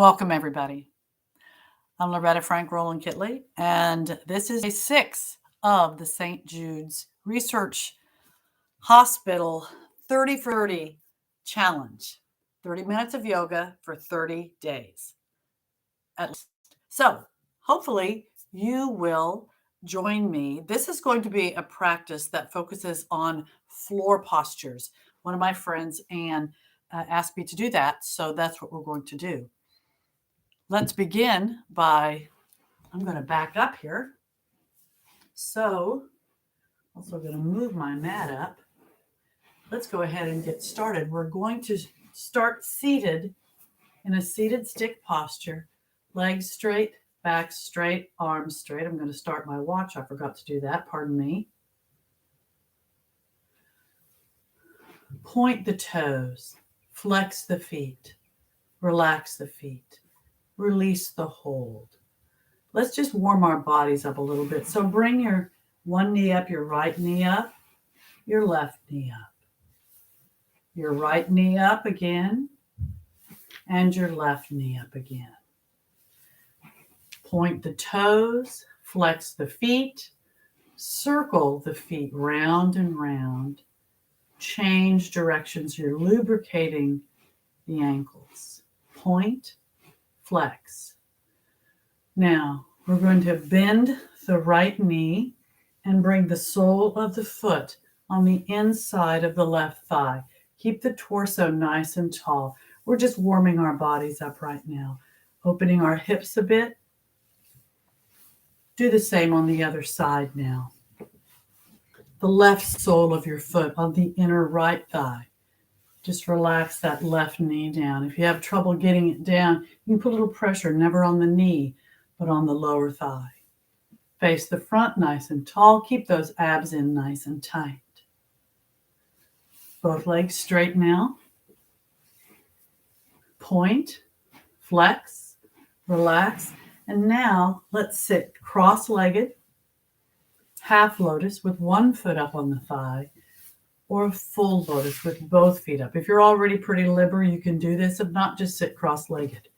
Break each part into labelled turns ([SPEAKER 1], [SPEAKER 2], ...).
[SPEAKER 1] Welcome, everybody. I'm Loretta Rowland-Kitley, and this is day 6 of the St. Jude's Research Hospital 30 for 30 challenge. 30 minutes of yoga for 30 days at least. So hopefully you will join me. This is going to be a practice that focuses on floor postures. One of my friends, Anne, asked me to do that, so that's what we're going to do. Let's begin by, I'm going to back up here. So, also going to move my mat up. Let's go ahead and get started. We're going to start seated in a seated stick posture. Legs straight, back straight, arms straight. I'm going to start my watch. I forgot to do that. Pardon me. Point the toes. Flex the feet. Relax the feet. Release the hold. Let's just warm our bodies up a little bit. So bring your one knee up, your right knee up, your left knee up, your right knee up again, and your left knee up again. Point the toes, flex the feet, circle the feet round and round, change directions. You're lubricating the ankles. Point, flex. Now, we're going to bend the right knee and bring the sole of the foot on the inside of the left thigh. Keep the torso nice and tall. We're just warming our bodies up right now. Opening our hips a bit. Do the same on the other side now. The left sole of your foot on the inner right thigh. Just relax that left knee down. If you have trouble getting it down, you can put a little pressure, never on the knee, but on the lower thigh. Face the front nice and tall. Keep those abs in nice and tight. Both legs straight now. Point, flex, relax. And now let's sit cross-legged, half lotus with one foot up on the thigh, or a full lotus with both feet up. If you're already pretty limber, you can do this. If not, just sit cross-legged.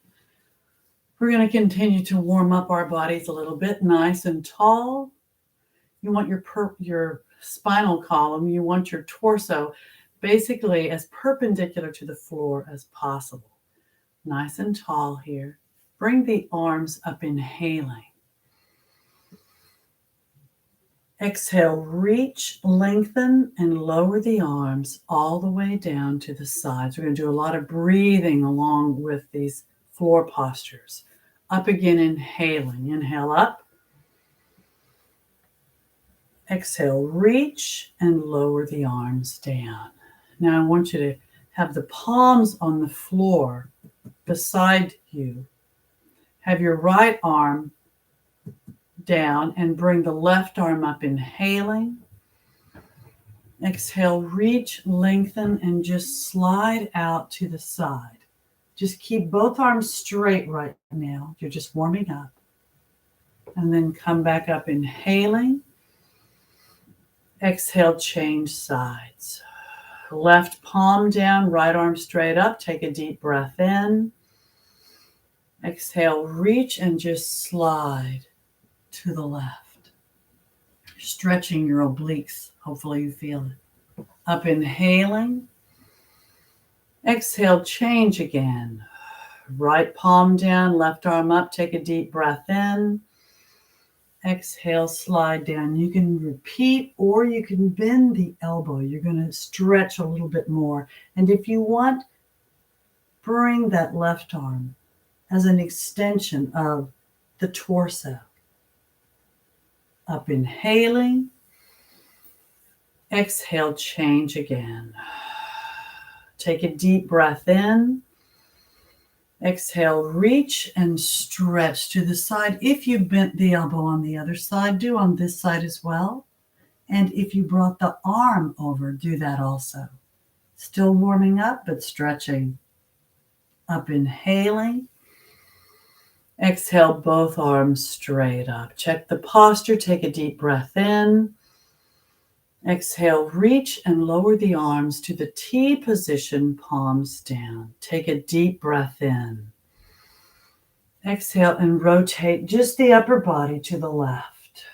[SPEAKER 1] We're going to continue to warm up our bodies a little bit, nice and tall. You want your spinal column, you want your torso basically as perpendicular to the floor as possible. Nice and tall here. Bring the arms up, inhaling. Exhale, reach, lengthen, and lower the arms all the way down to the sides. We're going to do a lot of breathing along with these floor postures. Up again, inhaling. Inhale up. Exhale, reach, and lower the arms down. Now I want you to have the palms on the floor beside you. Have your right arm down and bring the left arm up, inhaling. Exhale, reach, lengthen, and just slide out to the side. Just keep both arms straight right now. You're just warming up. And then come back up, inhaling. Exhale, change sides. Left palm down, right arm straight up. Take a deep breath in. Exhale, reach, and just slide to the left. Stretching your obliques. Hopefully you feel it. Up, inhaling. Exhale, change again. Right palm down, left arm up. Take a deep breath in. Exhale, slide down. You can repeat or you can bend the elbow. You're going to stretch a little bit more. And if you want, bring that left arm as an extension of the torso. Up, inhaling. Exhale, change again. Take a deep breath in. Exhale, reach and stretch to the side. If you bent the elbow on the other side, do on this side as well. And if you brought the arm over, do that also. Still warming up, but stretching. Up, inhaling. Exhale, both arms straight up. Check the posture. Take a deep breath in. Exhale, reach and lower the arms to the T position, palms down. Take a deep breath in. Exhale and rotate just the upper body to the left.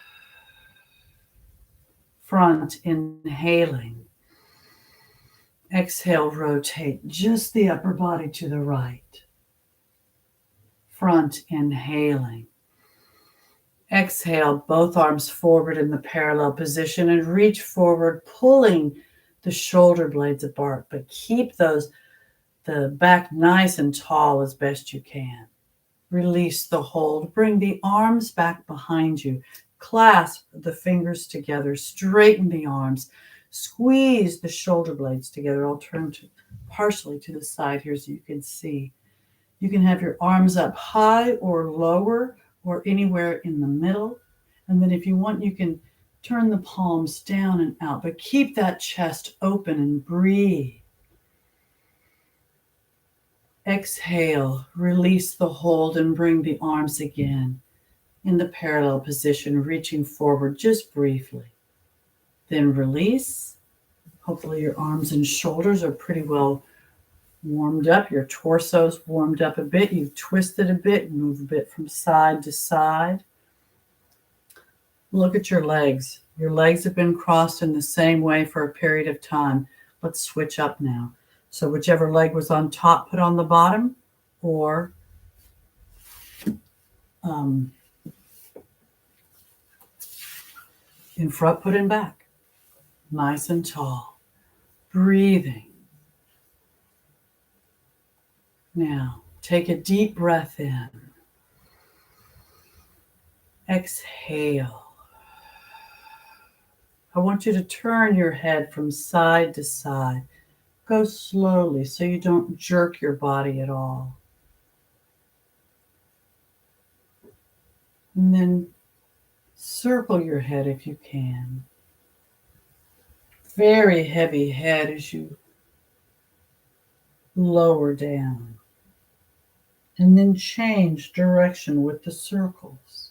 [SPEAKER 1] Front, inhaling. Exhale, rotate just the upper body to the right. Front, inhaling. Exhale, both arms forward in the parallel position and reach forward, pulling the shoulder blades apart, but keep the back nice and tall as best you can. Release the hold. Bring the arms back behind you. Clasp the fingers together. Straighten the arms. Squeeze the shoulder blades together. I'll turn partially to the side here so you can see. You can have your arms up high or lower or anywhere in the middle. And then if you want, you can turn the palms down and out, but keep that chest open and breathe. Exhale, release the hold and bring the arms again in the parallel position, reaching forward just briefly. Then release. Hopefully your arms and shoulders are pretty well warmed up. Your torso's warmed up a bit. You've twisted a bit, move a bit from side to side. Look at your legs. Your legs have been crossed in the same way for a period of time. Let's switch up now. So whichever leg was on top, put on the bottom, or in front, put in back. Nice and tall. Breathing. Now, take a deep breath in. Exhale. I want you to turn your head from side to side. Go slowly so you don't jerk your body at all. And then circle your head if you can. Very heavy head as you lower down. And then change direction with the circles.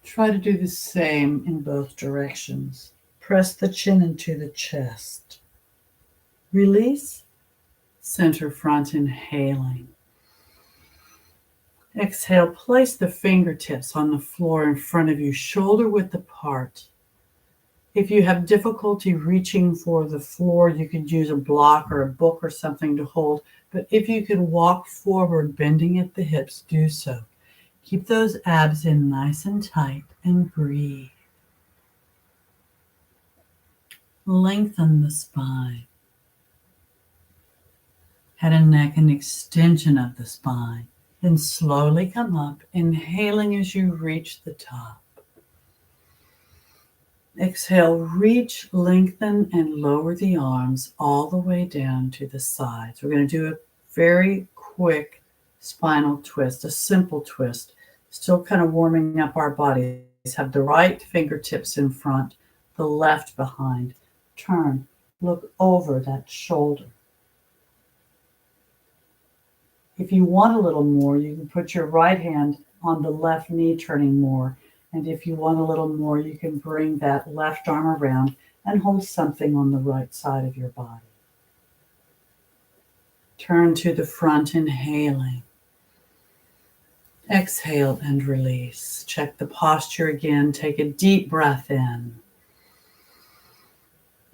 [SPEAKER 1] Try to do the same in both directions. Press the chin into the chest. Release. Center front, inhaling. Exhale, place the fingertips on the floor in front of you, shoulder width apart. If you have difficulty reaching for the floor, you could use a block or a book or something to hold. But if you can walk forward, bending at the hips, do so. Keep those abs in nice and tight and breathe. Lengthen the spine. Head and neck, an extension of the spine. Then slowly come up, inhaling as you reach the top. Exhale, reach, lengthen, and lower the arms all the way down to the sides. We're going to do a very quick spinal twist, a simple twist. Still kind of warming up our bodies. Have the right fingertips in front, the left behind. Turn, look over that shoulder. If you want a little more, you can put your right hand on the left knee, turning more. And if you want a little more, you can bring that left arm around and hold something on the right side of your body. Turn to the front, inhaling. Exhale and release. Check the posture again. Take a deep breath in.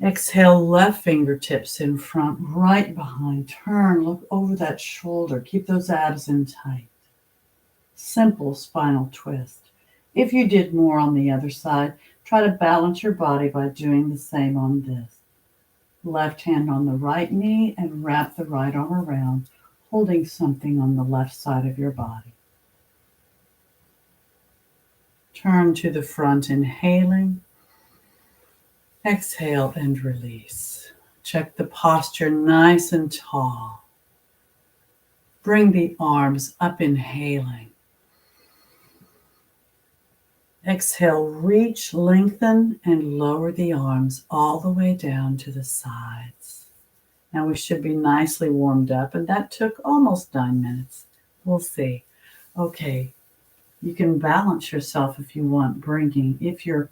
[SPEAKER 1] Exhale, left fingertips in front, right behind. Turn, look over that shoulder. Keep those abs in tight. Simple spinal twist. If you did more on the other side, try to balance your body by doing the same on this. Left hand on the right knee and wrap the right arm around, holding something on the left side of your body. Turn to the front, inhaling. Exhale and release. Check the posture nice and tall. Bring the arms up, inhaling. Exhale, reach, lengthen, and lower the arms all the way down to the sides. Now we should be nicely warmed up, and that took almost 9 minutes. We'll see. Okay, you can balance yourself if you want, bringing, if you're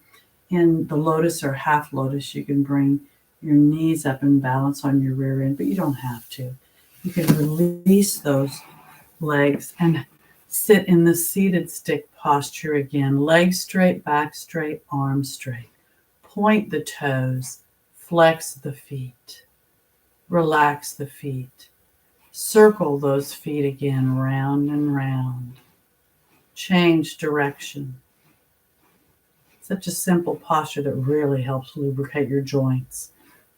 [SPEAKER 1] in the lotus or half lotus, you can bring your knees up and balance on your rear end, but you don't have to. You can release those legs and sit in the seated stick posture again. Legs straight, back straight, arms straight. Point the toes, flex the feet, relax the feet. Circle those feet again, round and round. Change direction. Such a simple posture that really helps lubricate your joints.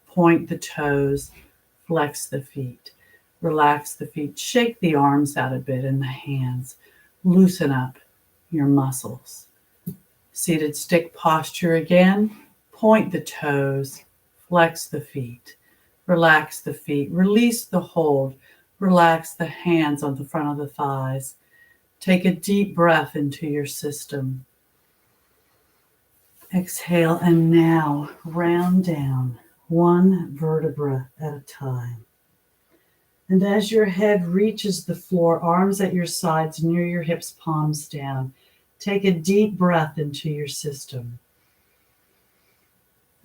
[SPEAKER 1] Point the toes, flex the feet, relax the feet, shake the arms out a bit and the hands, loosen up your muscles. Seated stick posture again, point the toes, flex the feet, relax the feet, release the hold, relax the hands on the front of the thighs. Take a deep breath into your system. Exhale, and now round down, one vertebra at a time. And as your head reaches the floor, arms at your sides near your hips, palms down, take a deep breath into your system.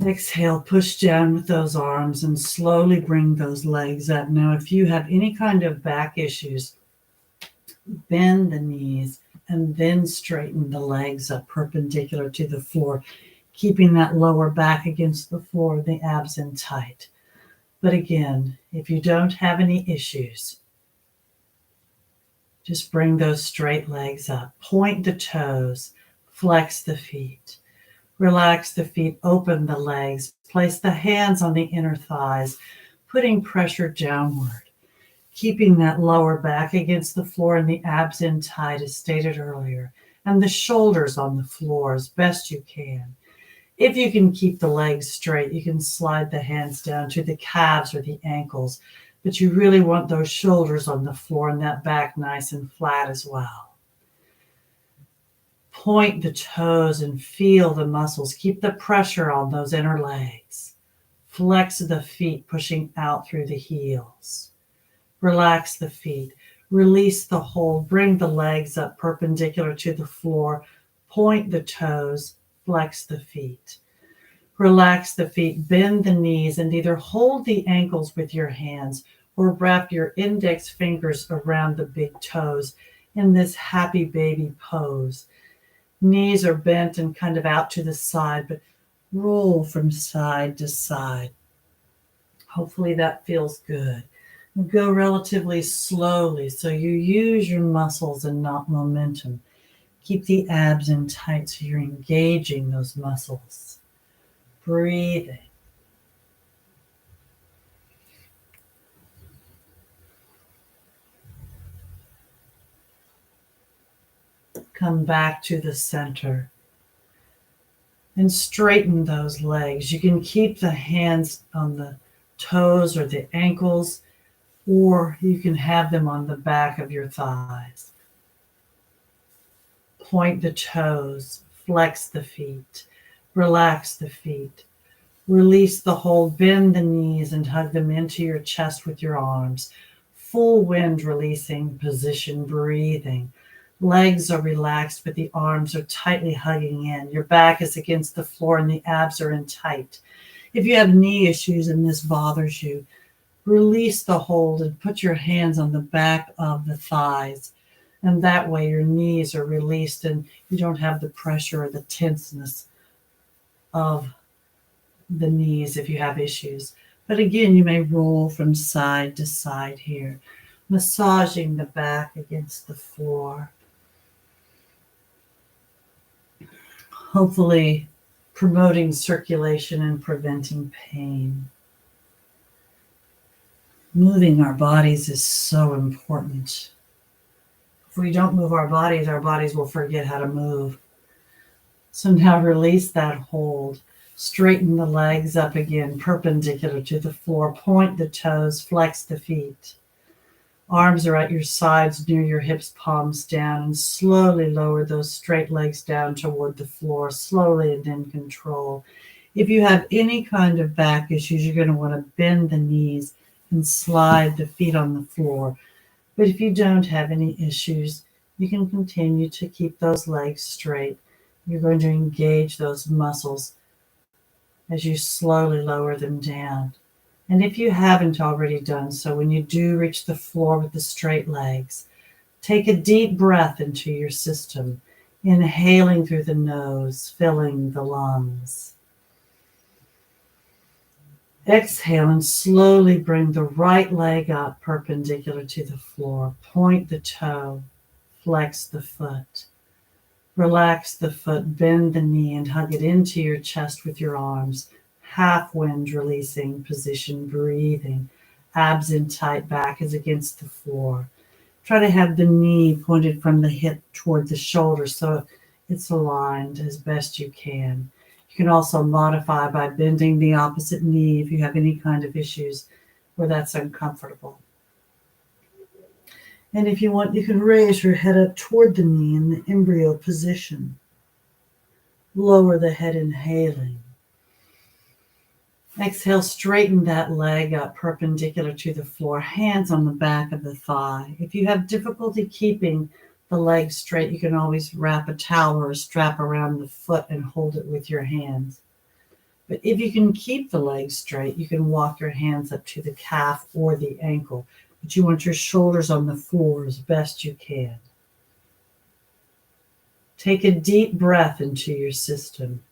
[SPEAKER 1] Exhale, push down with those arms and slowly bring those legs up. Now, if you have any kind of back issues, bend the knees and then straighten the legs up perpendicular to the floor, keeping that lower back against the floor, the abs in tight. But again, if you don't have any issues, just bring those straight legs up. Point the toes, flex the feet, relax the feet, open the legs, place the hands on the inner thighs, putting pressure downward, keeping that lower back against the floor and the abs in tight as stated earlier, and the shoulders on the floor as best you can. If you can keep the legs straight, you can slide the hands down to the calves or the ankles, but you really want those shoulders on the floor and that back nice and flat as well. Point the toes and feel the muscles. Keep the pressure on those inner legs. Flex the feet, pushing out through the heels. Relax the feet. Release the hold. Bring the legs up perpendicular to the floor. Point the toes. Flex the feet. Relax the feet. Bend the knees and either hold the ankles with your hands or wrap your index fingers around the big toes in this happy baby pose. Knees are bent and kind of out to the side, but roll from side to side. Hopefully that feels good. And go relatively slowly so you use your muscles and not momentum. Keep the abs in tight so you're engaging those muscles. Breathing. Come back to the center and straighten those legs. You can keep the hands on the toes or the ankles, or you can have them on the back of your thighs. Point the toes, flex the feet, relax the feet, release the hold, bend the knees and hug them into your chest with your arms. Full wind releasing position, breathing. Legs are relaxed, but the arms are tightly hugging in. Your back is against the floor and the abs are in tight. If you have knee issues and this bothers you, release the hold and put your hands on the back of the thighs. And that way your knees are released and you don't have the pressure or the tenseness of the knees if you have issues. But again, you may roll from side to side here, massaging the back against the floor. Hopefully promoting circulation and preventing pain. Moving our bodies is so important. If we don't move our bodies will forget how to move. So now release that hold. Straighten the legs up again, perpendicular to the floor. Point the toes, flex the feet. Arms are at your sides near your hips, palms down, and slowly lower those straight legs down toward the floor, slowly and in control. If you have any kind of back issues, you're going to want to bend the knees and slide the feet on the floor. But if you don't have any issues, you can continue to keep those legs straight. You're going to engage those muscles as you slowly lower them down. And if you haven't already done so, when you do reach the floor with the straight legs, take a deep breath into your system, inhaling through the nose, filling the lungs. Exhale and slowly bring the right leg up perpendicular to the floor. Point the toe, flex the foot. Relax the foot, bend the knee, and hug it into your chest with your arms. Half wind releasing position, breathing. Abs in tight, back is against the floor. Try to have the knee pointed from the hip toward the shoulder so it's aligned as best you can. You can also modify by bending the opposite knee if you have any kind of issues where that's uncomfortable. And if you want, you can raise your head up toward the knee in the embryo position. Lower the head, inhaling. Exhale, straighten that leg up perpendicular to the floor, hands on the back of the thigh. If you have difficulty keeping the leg straight, you can always wrap a towel or a strap around the foot and hold it with your hands. But if you can keep the leg straight, you can walk your hands up to the calf or the ankle. But you want your shoulders on the floor as best you can. Take a deep breath into your system.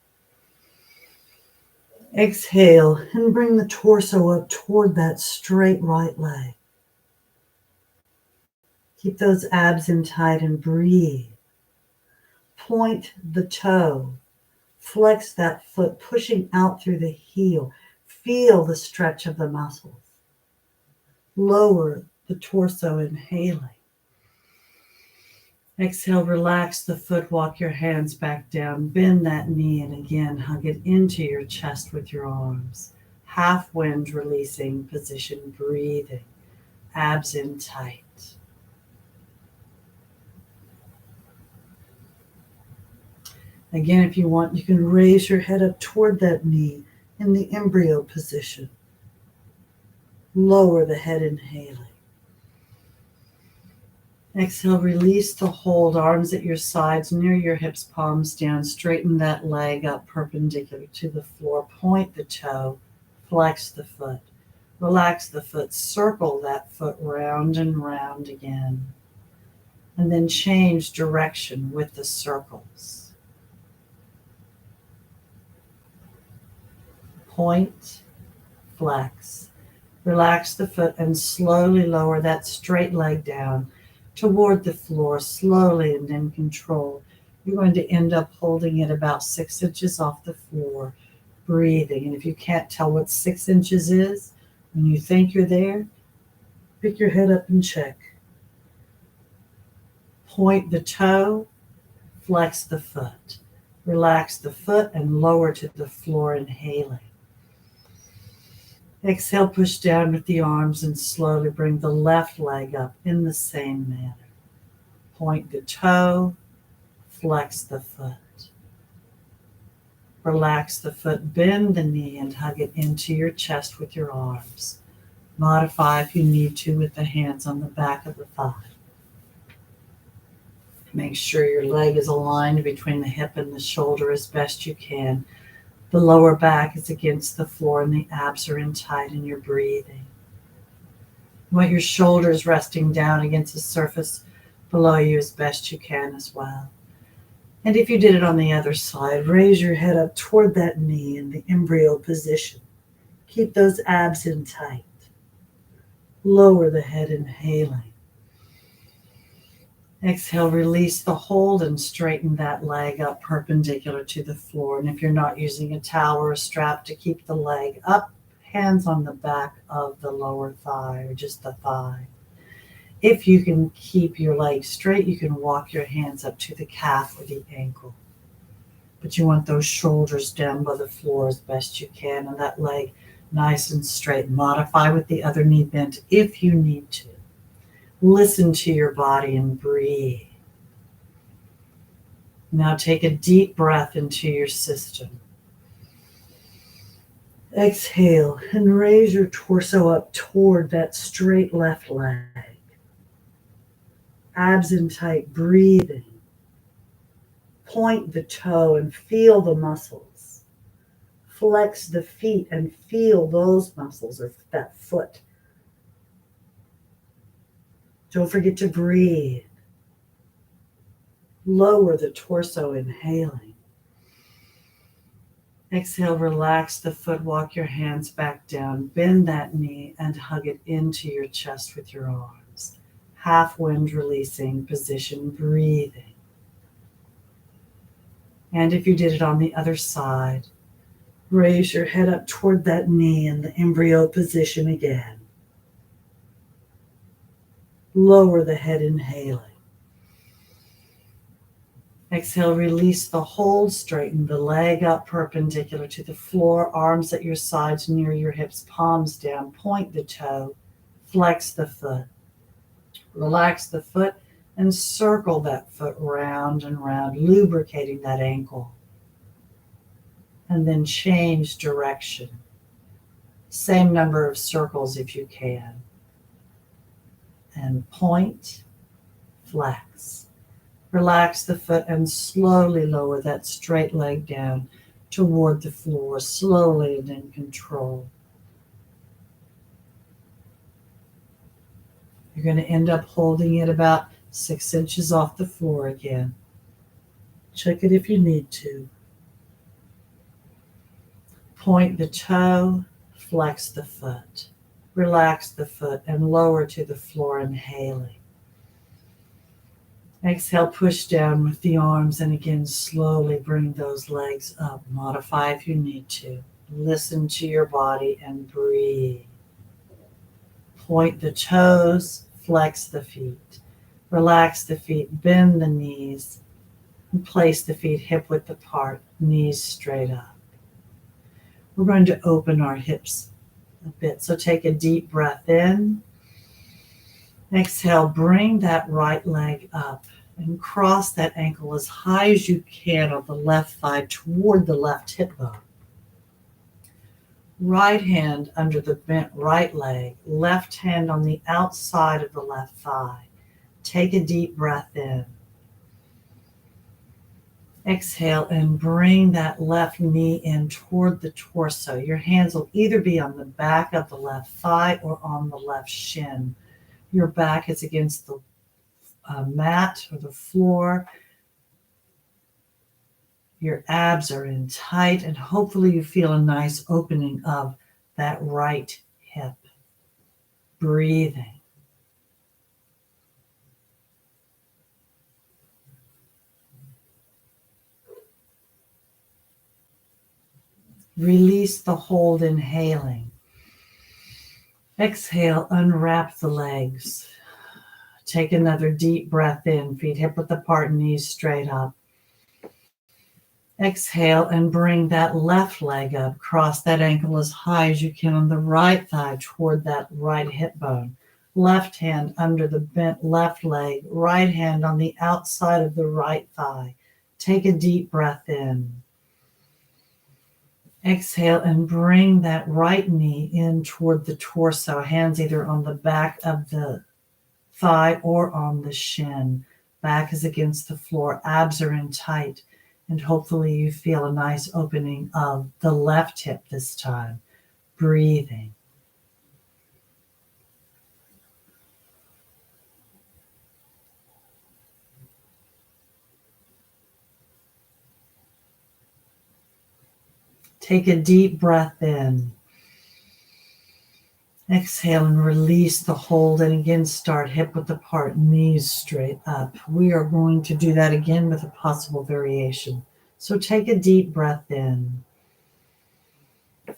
[SPEAKER 1] Exhale and bring the torso up toward that straight right leg. Keep those abs in tight and breathe. Point the toe. Flex that foot, pushing out through the heel. Feel the stretch of the muscles. Lower the torso, inhaling. Exhale, relax the foot, walk your hands back down, bend that knee, and again, hug it into your chest with your arms. Half wind releasing position, breathing. Abs in tight. Again, if you want, you can raise your head up toward that knee in the embryo position. Lower the head, inhaling. Exhale, release the hold, arms at your sides, near your hips, palms down. Straighten that leg up perpendicular to the floor. Point the toe, flex the foot. Relax the foot, circle that foot round and round again. And then change direction with the circles. Point, flex. Relax the foot and slowly lower that straight leg down toward the floor, slowly and in control. You're going to end up holding it about 6 inches off the floor, breathing. And if you can't tell what 6 inches is, when you think you're there, pick your head up and check. Point the toe, flex the foot. Relax the foot and lower to the floor, inhaling. Exhale, push down with the arms and slowly bring the left leg up in the same manner. Point the toe, flex the foot. Relax the foot, bend the knee and hug it into your chest with your arms. Modify if you need to with the hands on the back of the thigh. Make sure your leg is aligned between the hip and the shoulder as best you can. The lower back is against the floor and the abs are in tight and you're breathing. You want your shoulders resting down against the surface below you as best you can as well. And if you did it on the other side, raise your head up toward that knee in the embryo position. Keep those abs in tight. Lower the head, inhaling. Exhale, release the hold and straighten that leg up perpendicular to the floor. And if you're not using a towel or a strap to keep the leg up, hands on the back of the lower thigh or just the thigh. If you can keep your leg straight, you can walk your hands up to the calf or the ankle. But you want those shoulders down by the floor as best you can and that leg nice and straight. Modify with the other knee bent if you need to. Listen to your body and breathe. Now take a deep breath into your system. Exhale and raise your torso up toward that straight left leg. Abs in tight, breathing. Point the toe and feel the muscles.
[SPEAKER 2] Flex the feet and feel those muscles or that foot. Don't forget to breathe. Lower the torso, inhaling. Exhale, relax the foot, walk your hands back down, bend that knee and hug it into your chest with your arms. Half wind releasing position, breathing. And if you did it on the other side, raise your head up toward that knee in the embryo position again. Lower the head, inhaling. Exhale, release the hold, straighten the leg up perpendicular to the floor, arms at your sides near your hips, palms down, point the toe, flex the foot. Relax the foot and circle that foot round and round, lubricating that ankle. And then change direction. Same number of circles if you can. And point, flex. Relax the foot and slowly lower that straight leg down toward the floor, slowly and in control. You're going to end up holding it about 6 inches off the floor again. Check it if you need to. Point the toe, flex the foot. Relax the foot and lower to the floor, inhaling. Exhale, push down with the arms and again slowly bring those legs up. Modify if you need to. Listen to your body and breathe. Point the toes, flex the feet. Relax the feet, bend the knees, and place the feet hip width apart, knees straight up. We're going to open our hips a bit. So take a deep breath in. Exhale, bring that right leg up and cross that ankle as high as you can on the left thigh toward the left hip bone. Right hand under the bent right leg, left hand on the outside of the left thigh. Take a deep breath in. Exhale and bring that left knee in toward the torso. Your hands will either be on the back of the left thigh or on the left shin. Your back is against the mat or the floor. Your abs are in tight, and hopefully you feel a nice opening of that right hip. Breathing. Release the hold, inhaling. Exhale, unwrap the legs. Take another deep breath in, feet hip width apart, knees straight up. Exhale and bring that left leg up. Cross that ankle as high as you can on the right thigh toward that right hip bone. Left hand under the bent left leg, right hand on the outside of the right thigh. Take a deep breath in. Exhale and bring that right knee in toward the torso. Hands either on the back of the thigh or on the shin. Back is against the floor. Abs are in tight. And hopefully you feel a nice opening of the left hip this time. Breathing. Take a deep breath in. Exhale and release the hold, and again start hip width apart, knees straight up. We are going to do that again with a possible variation. So take a deep breath in.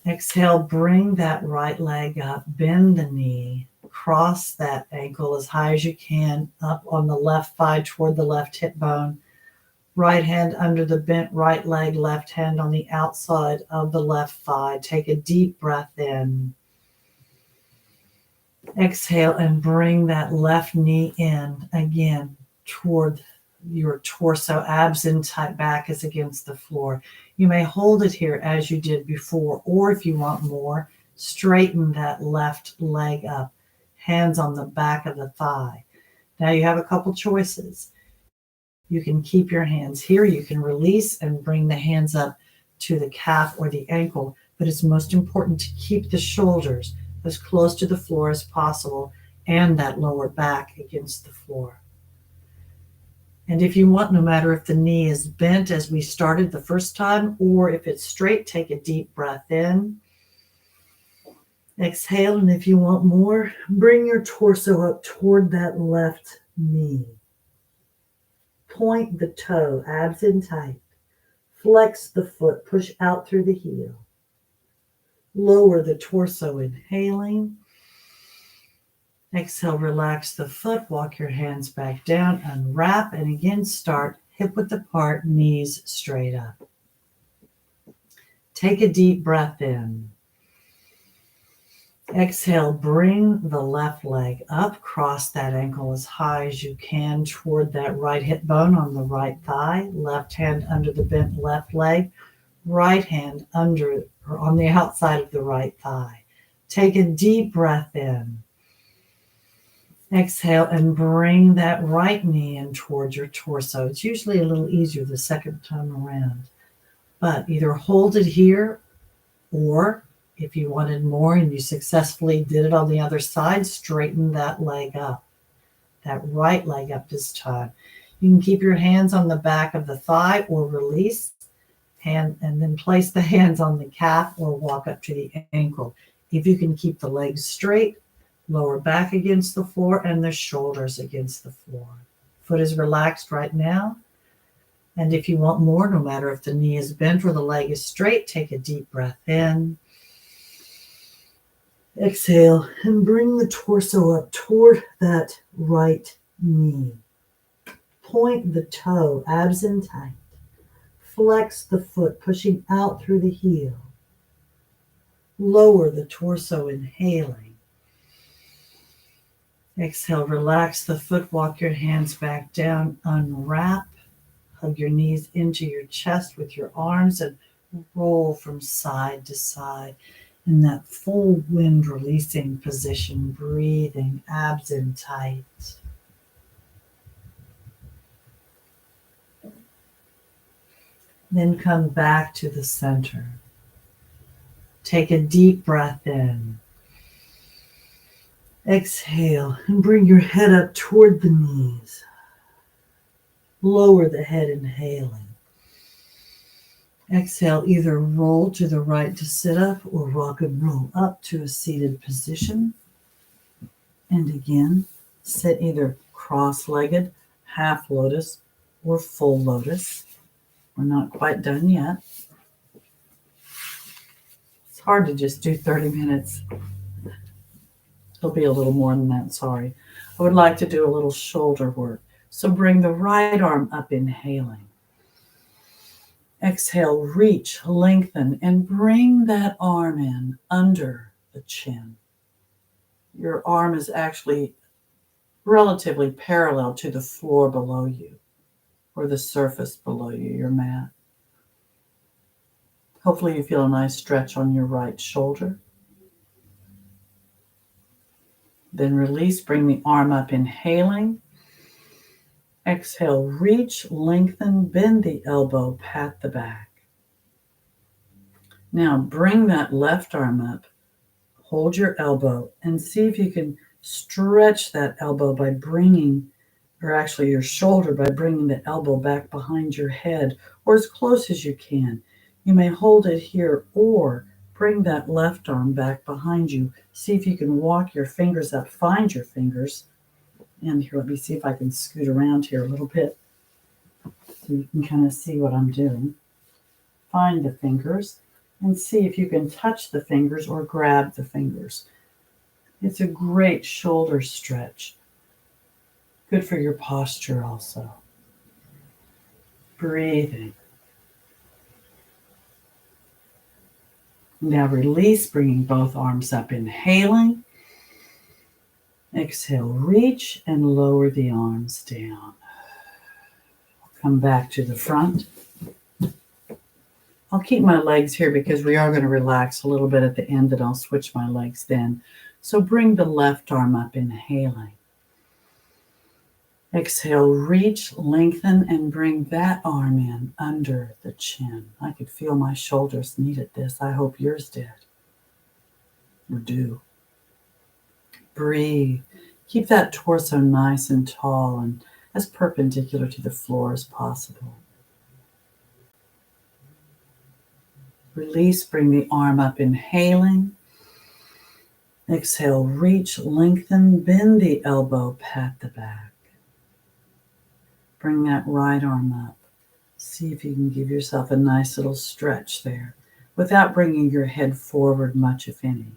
[SPEAKER 2] Exhale, bring that right leg up, bend the knee, cross that ankle as high as you can up on the left thigh toward the left hip bone. Right hand under the bent right leg, left hand on the outside of the left thigh. Take a deep breath in. Exhale and bring that left knee in again toward your torso, abs in tight, back is against the floor. You may hold it here as you did before, or if you want more, straighten that left leg up, hands on the back of the thigh. Now you have a couple choices. You can keep your hands here. You can release and bring the hands up to the calf or the ankle, but it's most important to keep the shoulders as close to the floor as possible and that lower back against the floor. And if you want, no matter if the knee is bent as we started the first time or if it's straight, take a deep breath in. Exhale, and if you want more, bring your torso up toward that left knee. Point the toe, abs in tight. Flex the foot, push out through the heel. Lower the torso, inhaling. Exhale, relax the foot, walk your hands back down, unwrap, and again start hip width apart, knees straight up. Take a deep breath in. Exhale, bring the left leg up, cross that ankle as high as you can toward that right hip bone on the right thigh, left hand under the bent left leg, right hand under or on the outside of the right thigh. Take a deep breath in. Exhale and bring that right knee in towards your torso. It's usually a little easier the second time around, but either hold it here or if you wanted more and you successfully did it on the other side, straighten that leg up, that right leg up this time. You can keep your hands on the back of the thigh or release and then place the hands on the calf or walk up to the ankle. If you can keep the legs straight, lower back against the floor and the shoulders against the floor. Foot is relaxed right now. And if you want more, no matter if the knee is bent or the leg is straight, take a deep breath in. Exhale and bring the torso up toward that right knee. Point the toe, abs in tight. Flex the foot, pushing out through the heel. Lower the torso, inhaling. Exhale, relax the foot, walk your hands back down, unwrap, hug your knees into your chest with your arms and roll from side to side in that full wind releasing position, breathing, abs in tight. Then come back to the center. Take a deep breath in. Exhale and bring your head up toward the knees. Lower the head, inhaling. Exhale, either roll to the right to sit up or rock and roll up to a seated position. And again, sit either cross-legged, half lotus, or full lotus. We're not quite done yet. It's hard to just do 30 minutes. It'll be a little more than that, sorry. I would like to do a little shoulder work. So bring the right arm up, inhaling. Exhale, reach, lengthen, and bring that arm in under the chin. Your arm is actually relatively parallel to the floor below you or the surface below you, your mat. Hopefully you feel a nice stretch on your right shoulder. Then release, bring the arm up, inhaling. Exhale, reach, lengthen, bend the elbow, pat the back. Now bring that left arm up, hold your elbow, and see if you can stretch that elbow by bringing, or actually your shoulder by bringing the elbow back behind your head, or as close as you can. You may hold it here or bring that left arm back behind you. See if you can walk your fingers up, find your fingers. And here, let me see if I can scoot around here a little bit so you can kind of see what I'm doing. Find the fingers and see if you can touch the fingers or grab the fingers. It's a great shoulder stretch. Good for your posture also. Breathing. Now release, bringing both arms up, inhaling. Exhale, reach and lower the arms down. Come back to the front. I'll keep my legs here because we are going to relax a little bit at the end and I'll switch my legs then. So bring the left arm up, inhaling.
[SPEAKER 1] Exhale, reach, lengthen, and bring that arm in under the chin. I could feel my shoulders needed this. I hope yours did. Or do. Breathe. Keep that torso nice and tall and as perpendicular to the floor as possible. Release, bring the arm up, inhaling. Exhale, reach, lengthen, bend the elbow, pat the back. Bring that right arm up. See if you can give yourself a nice little stretch there without bringing your head forward much, if any.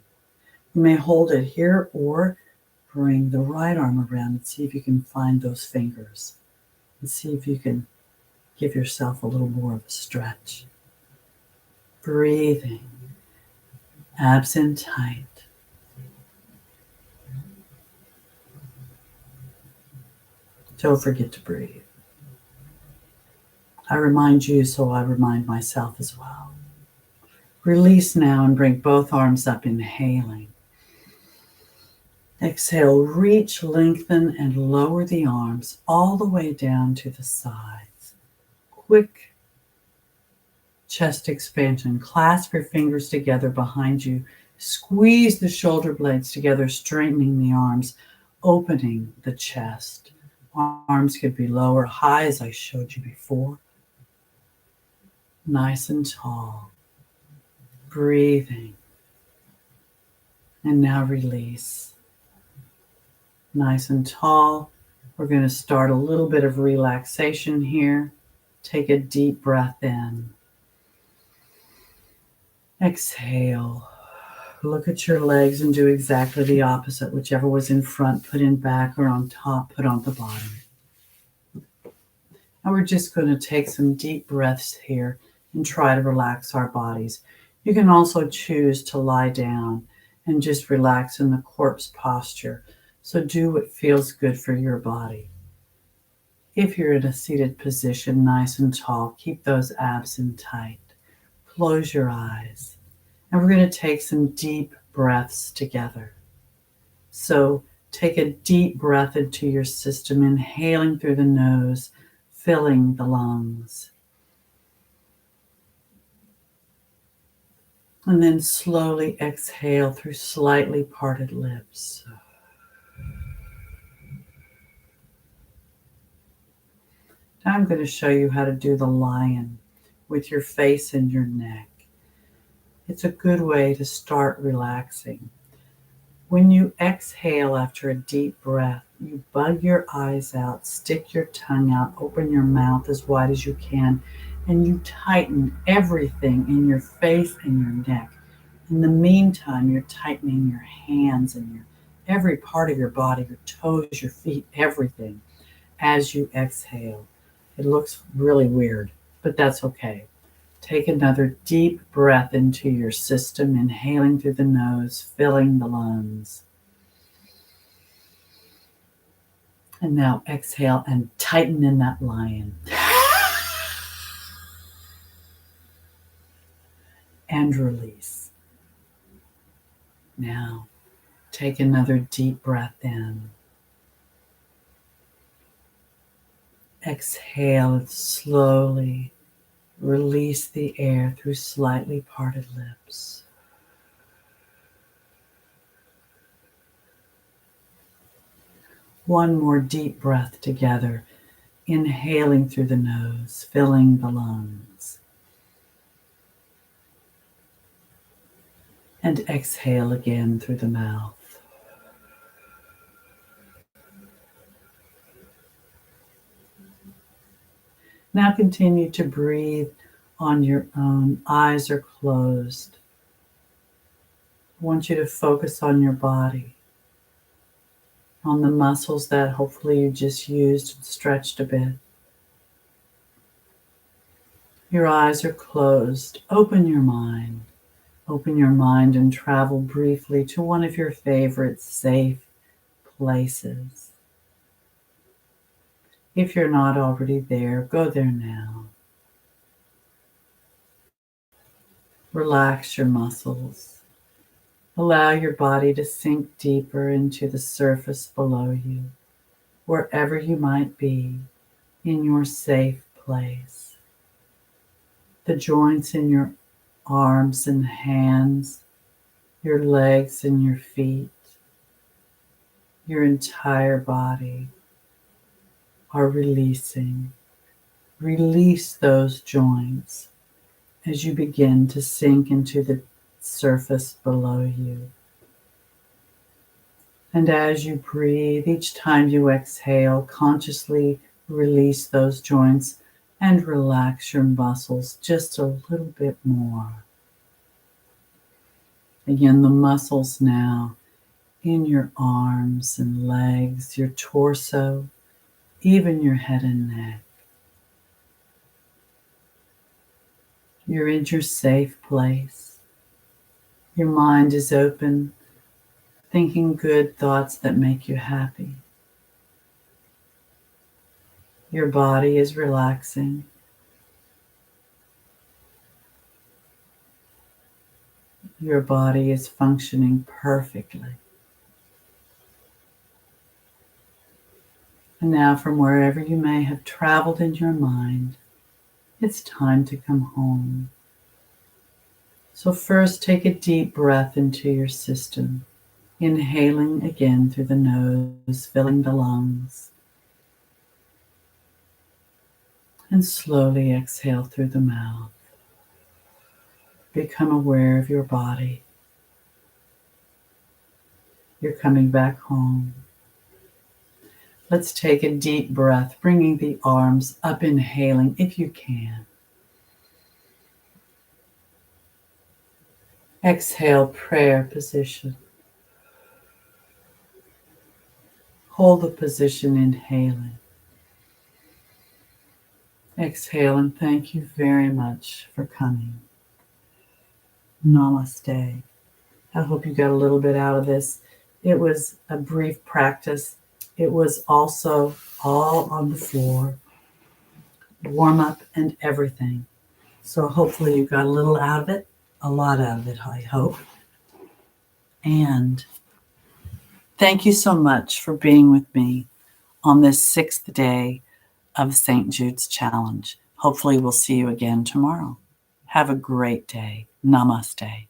[SPEAKER 1] You may hold it here or bring the right arm around and see if you can find those fingers and see if you can give yourself a little more of a stretch. Breathing, abs in tight. Don't forget to breathe. I remind you, so I remind myself as well. Release now and bring both arms up, inhaling. Exhale, reach, lengthen, and lower the arms all the way down to the sides. Quick chest expansion. Clasp your fingers together behind you. Squeeze the shoulder blades together, straightening the arms, opening the chest. Arms could be low or high, as I showed you before. Nice and tall. Breathing. And now release. Nice and tall. We're going to start a little bit of relaxation here. Take a deep breath in. Exhale. Look at your legs and do exactly the opposite. Whichever was in front, put in back, or on top, put on the bottom. And we're just going to take some deep breaths here and try to relax our bodies. You can also choose to lie down and just relax in the corpse posture. So do what feels good for your body. If you're in a seated position, nice and tall, keep those abs in tight. Close your eyes. And we're going to take some deep breaths together. So take a deep breath into your system, inhaling through the nose, filling the lungs. And then slowly exhale through slightly parted lips. Now I'm going to show you how to do the lion with your face and your neck. It's a good way to start relaxing. When you exhale after a deep breath, you bug your eyes out, stick your tongue out, open your mouth as wide as you can, and you tighten everything in your face and your neck. In the meantime, you're tightening your hands and every part of your body, your toes, your feet, everything as you exhale. It looks really weird, but that's okay. Take another deep breath into your system, inhaling through the nose, filling the lungs. And now exhale and tighten in that lion. And release. Now take another deep breath in. Exhale and slowly release the air through slightly parted lips. One more deep breath together, inhaling through the nose, filling the lungs. And exhale again through the mouth. Now continue to breathe on your own. Eyes are closed. I want you to focus on your body, on the muscles that hopefully you just used and stretched a bit. Your eyes are closed. Open your mind. Open your mind and travel briefly to one of your favorite safe places. If you're not already there, go there now. Relax your muscles. Allow your body to sink deeper into the surface below you.
[SPEAKER 2] wherever you might be in your safe place. The joints in your arms and hands, your legs and your feet, your entire body are releasing. Release those joints as you begin to sink into the surface below you. And as you breathe, each time you exhale, consciously release those joints and relax your muscles just a little bit more. Again, the muscles now in your arms and legs, your torso, even your head and neck. You're in your safe place. Your mind is open, thinking good thoughts that make you happy. Your body is relaxing. Your body is functioning perfectly. And now, from wherever you may have traveled in your mind, it's time to come home. So first, take a deep breath into your system, inhaling again through the nose, filling the lungs. And slowly exhale through the mouth. Become aware of your body. You're coming back home. Let's take a deep breath, bringing the arms up, inhaling if you can. Exhale, prayer position. Hold the position, inhaling. Exhale, and thank you very much for coming. Namaste. I hope you got a little bit out of this. It was a brief practice. It was also all on the floor, warm up and everything. So hopefully you got a little out of it, a lot out of it, I hope. And thank you so much for being with me on this 6th day of St. Jude's Challenge. Hopefully we'll see you again tomorrow. Have a great day. Namaste.